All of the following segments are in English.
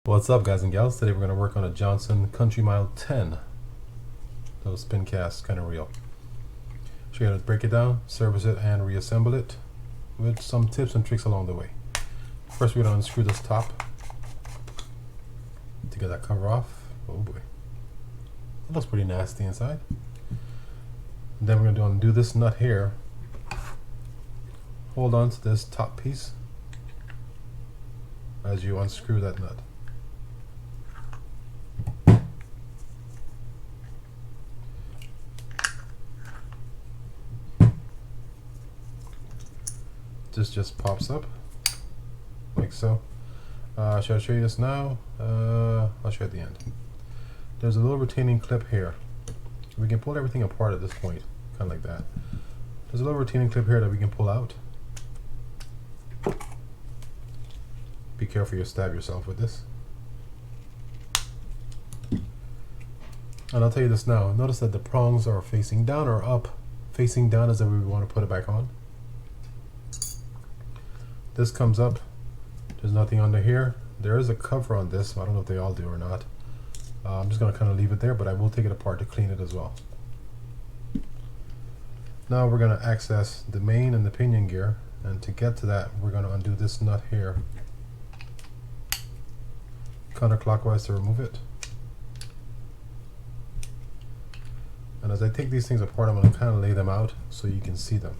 What's up, guys and gals? Today we're going to work on a Johnson Country Mile 10. Those Spincast kind of reel. Show you how to break it down, service it, and reassemble it with some tips and tricks along the way. First, we're going to unscrew this top to get that cover off. Oh boy. It looks pretty nasty inside. And then we're going to undo this nut here. Hold on to this top piece as you unscrew that nut. This just pops up like so. Should I show you this now? I'll show you at the end. There's a little retaining clip here. We can pull everything apart at this point, kind of like that. There's a little retaining clip here that we can pull out. Be careful you stab yourself with this. And I'll tell you this now. Notice that the prongs are facing down or up. Facing down is that we want to put it back on. This comes up. There's nothing under here. There is a cover on this. So I don't know if they all do or not. I'm just going to kind of leave it there, but I will take it apart to clean it as well. Now we're going to access the main and the pinion gear, and to get to that we're going to undo this nut here counterclockwise to remove it. And as I take these things apart, I'm going to kind of lay them out so you can see them.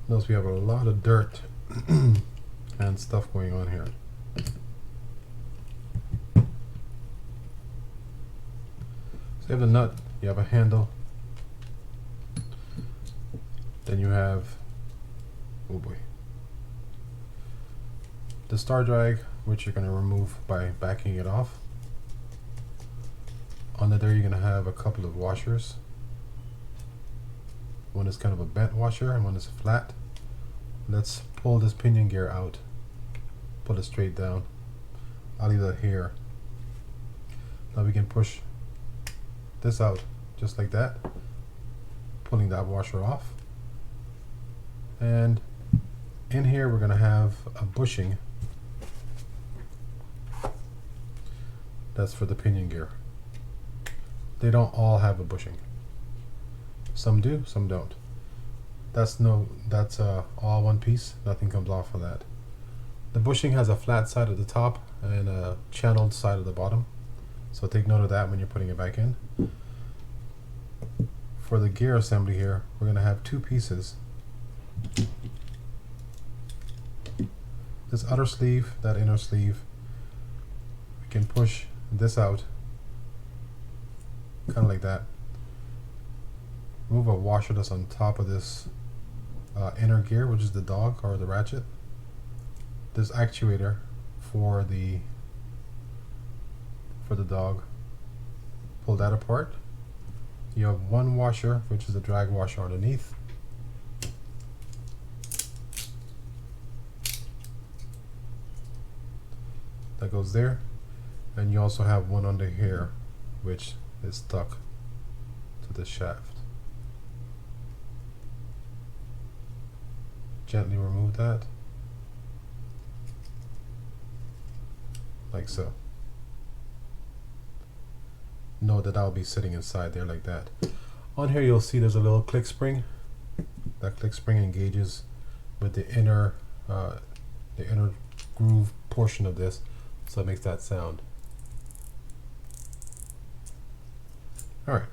Notice we have a lot of dirt and stuff going on here. So you have the nut, you have a handle, then you have, oh boy, the star drag, which you're going to remove by backing it off. Under there you're going to have a couple of washers. One is kind of a bent washer and one is flat. Let's pull this pinion gear out, pull it straight down. I'll leave that here. Now we can push this out just like that, pulling that washer off. And in here we're going to have a bushing that's for the pinion gear. They don't all have a bushing. Some do, some don't. That's all one piece. Nothing comes off of that. The bushing has a flat side at the top and a channeled side at the bottom. So take note of that when you're putting it back in. For the gear assembly here, we're going to have two pieces. This outer sleeve, that inner sleeve, we can push this out, kind of like that. Move a washer that's on top of this inner gear, which is the dog or the ratchet. This actuator for the dog, pull that apart. You have one washer, which is the drag washer underneath. That goes there. And you also have one under here, which is stuck to the shaft. Gently remove that, like so. Note that I'll be sitting inside there like that. On here you'll see there's a little click spring. That click spring engages with the inner groove portion of this, so it makes that sound. Alright,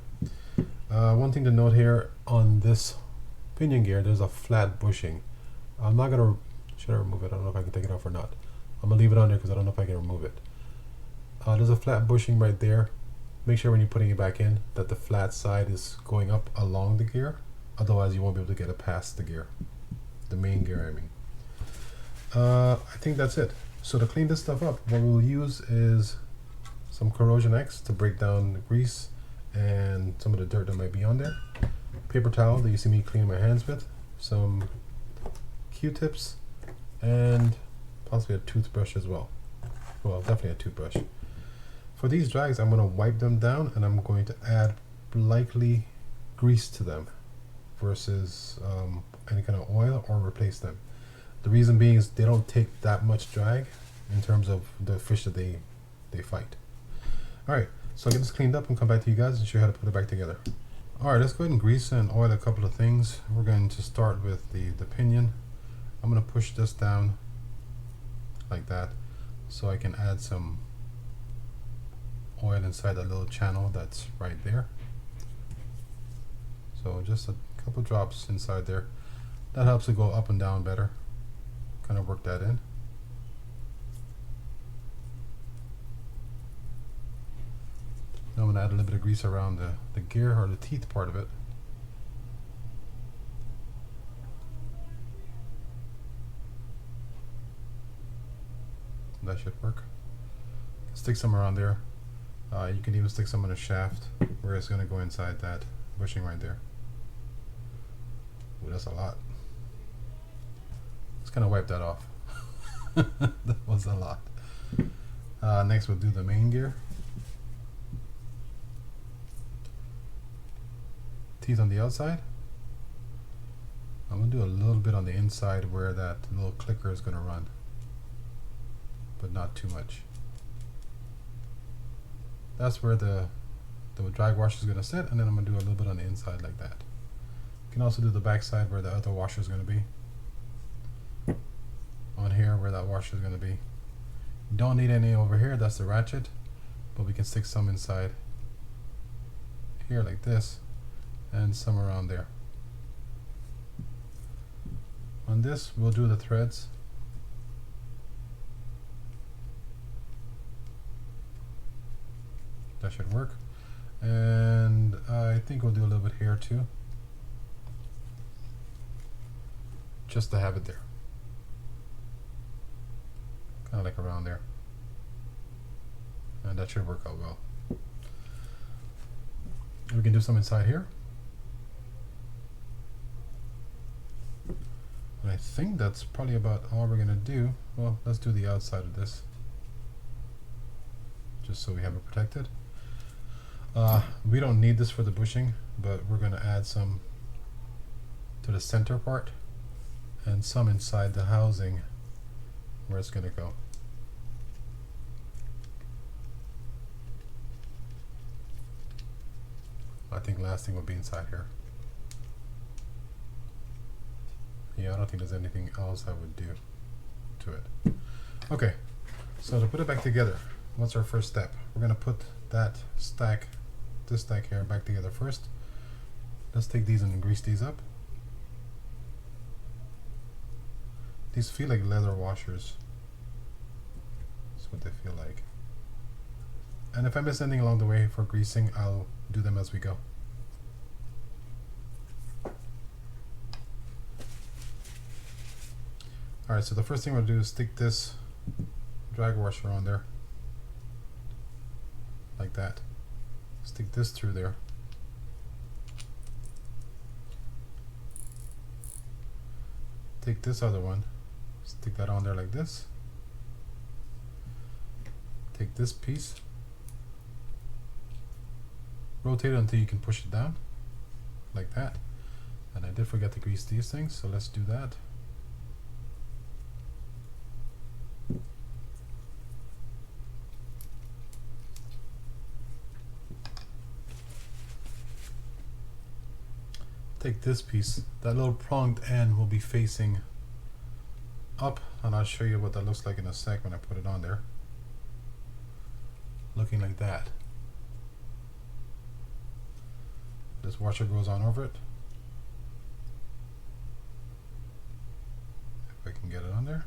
one thing to note here on this pinion gear, there's a flat bushing. I'm not gonna, should I remove it? I don't know if I can take it off or not. I'm gonna leave it on there because I don't know if I can remove it. There's a flat bushing right there. Make sure when you're putting it back in that the flat side is going up along the gear. Otherwise you won't be able to get it past the gear. The main gear, I mean. I think that's it. So to clean this stuff up, what we'll use is some Corrosion X to break down the grease and some of the dirt that might be on there. Paper towel that you see me cleaning my hands with. Some Q-tips and possibly a toothbrush as well. Well, definitely a toothbrush. For these drags, I'm going to wipe them down and I'm going to add lightly grease to them versus any kind of oil, or replace them. The reason being is they don't take that much drag in terms of the fish that they fight. All right, so I'll get this cleaned up and come back to you guys and show you how to put it back together. All right, let's go ahead and grease and oil a couple of things. We're going to start with the pinion. I'm going to push this down like that so I can add some oil inside that little channel that's right there. So just a couple drops inside there. That helps it go up and down better. Kind of work that in. Now I'm going to add a little bit of grease around the gear or the teeth part of it. That should work. Stick some around there. You can even stick some in a shaft where it's going to go inside that bushing right there. Ooh, that's a lot. Let's kind of wipe that off. That was a lot. Next we'll do the main gear. Teeth on the outside. I'm going to do a little bit on the inside where that little clicker is going to run, but not too much. That's where the drag washer is going to sit, and then I'm going to do a little bit on the inside like that. You can also do the back side where the other washer is going to be. On here where that washer is going to be. You don't need any over here, that's the ratchet, but we can stick some inside here like this, and some around there. On this we'll do the threads. That should work. And I think we'll do a little bit here too, just to have it there, kind of like around there, and that should work out well. We can do some inside here, and I think that's probably about all we're gonna do. Well, let's do the outside of this just so we have it protected. We don't need this for the bushing, but we're going to add some to the center part and some inside the housing where it's going to go. I think last thing will be inside here. Yeah, I don't think there's anything else I would do to it. Okay, so to put it back together, what's our first step? We're going to put that stack, this stack here, back together first. Let's take these and grease these up. These feel like leather washers. That's what they feel like. And if I miss anything along the way for greasing, I'll do them as we go. Alright, so the first thing we'll do is stick this drag washer on there. Like that. Stick this through there. Take this other one, stick that on there like this. Take this piece, rotate it until you can push it down, like that. And I did forget to grease these things, so let's do that. Take this piece, that little pronged end will be facing up, and I'll show you what that looks like in a sec when I put it on there. Looking like that. This washer goes on over it. If I can get it on there.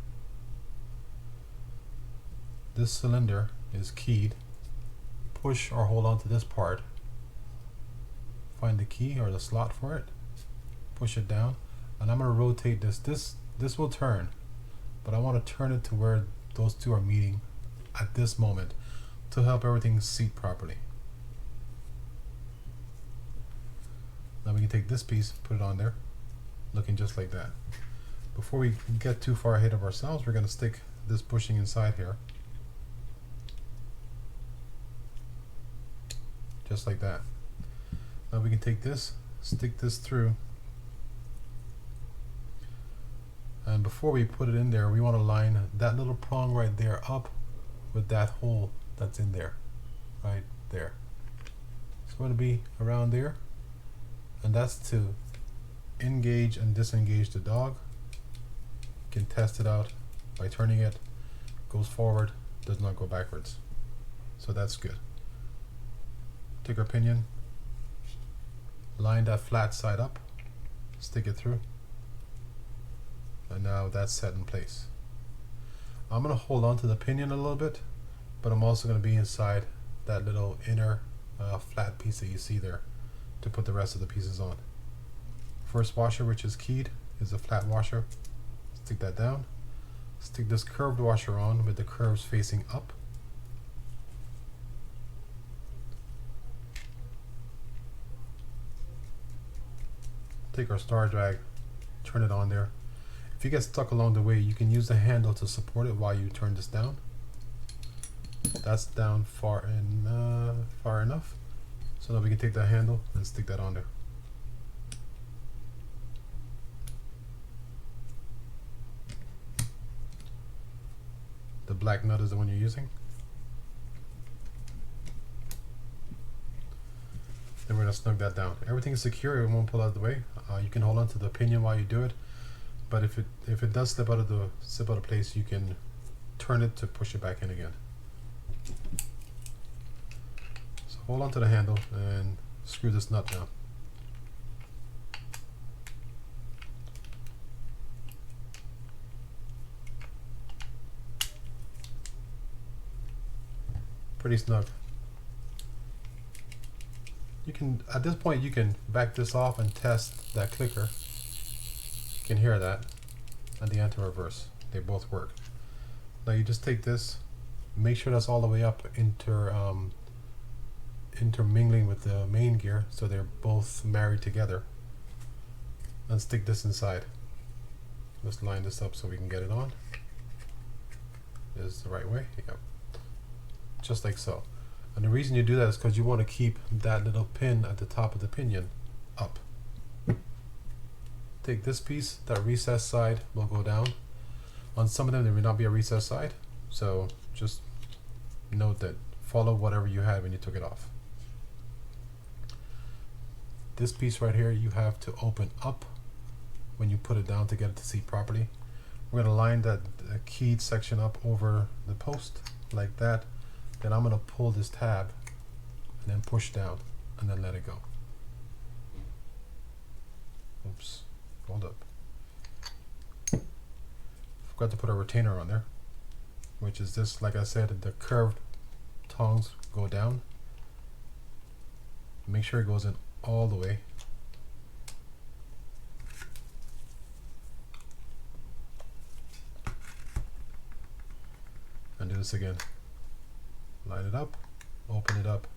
This cylinder is keyed. Push or hold on to this part. Find the key or the slot for it. Push it down, and I'm going to rotate this. This will turn, but I want to turn it to where those two are meeting at this moment to help everything seat properly. Now we can take this piece, put it on there, looking just like that. Before we get too far ahead of ourselves, we're going to stick this bushing inside here, just like that. Now we can take this, stick this through And before we put it in there, we want to line that little prong right there up with that hole that's in there, right there. So it's going to be around there, and that's to engage and disengage the dog. You can test it out by turning it. Goes forward, does not go backwards. So that's good. Take our pinion, line that flat side up, stick it through, and now that's set in place. I'm going to hold on to the pinion a little bit, but I'm also going to be inside that little inner flat piece that you see there to put the rest of the pieces on. First washer, which is keyed, is a flat washer. Stick that down. Stick this curved washer on with the curves facing up. Take our star drag, turn it on there. If you get stuck along the way, you can use the handle to support it while you turn this down. That's down far enough. So now we can take that handle and stick that on there. The black nut is the one you're using. Then we're going to snug that down. Everything is secure, it won't pull out of the way. You can hold on to the pinion while you do it, but if it does slip out of place, you can turn it to push it back in again. So hold on to the handle and screw this nut down. Pretty snug. You can, at this point, you can back this off and test that clicker. You can hear that, and the anti-reverse. They both work. Now you just take this, make sure that's all the way up, intermingling with the main gear, so they're both married together, and stick this inside. Let's line this up so we can get it on. This is the right way. Yep. Just like so. And the reason you do that is because you want to keep that little pin at the top of the pinion up. Take this piece, that recessed side will go down. On some of them there may not be a recessed side, so just note that. Follow whatever you had when you took it off. This piece right here you have to open up when you put it down to get it to seat properly. We're going to line that keyed section up over the post like that. Then I'm going to pull this tab and then push down and then let it go. Oops, hold up. Forgot to put a retainer on there, which is this, like I said, the curved tongs go down. Make sure it goes in all the way. And do this again. Line it up, open it up,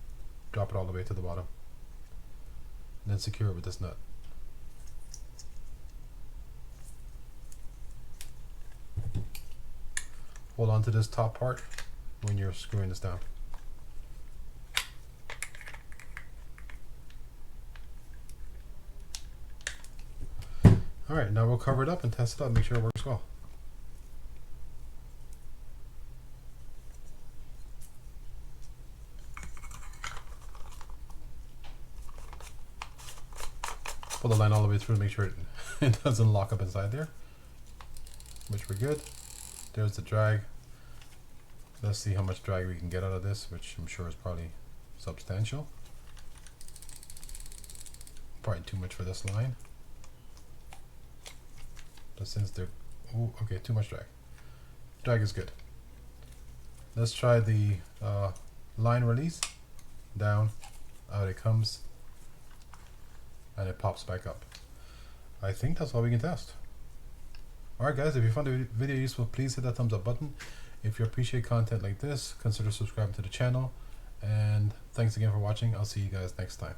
drop it all the way to the bottom, and then secure it with this nut. Hold on to this top part when you're screwing this down. Alright, now we'll cover it up and test it out and make sure it works well. Pull the line all the way through to make sure it doesn't lock up inside there, which we're good. There's the drag. Let's see how much drag we can get out of this, which I'm sure is probably substantial. Probably too much for this line. But since they're, oh, okay, too much drag. Drag is good. Let's try the line release. Down, out it comes, and it pops back up. I think that's all we can test. Alright guys, if you found the video useful, please hit that thumbs up button. If you appreciate content like this, consider subscribing to the channel. And thanks again for watching. I'll see you guys next time.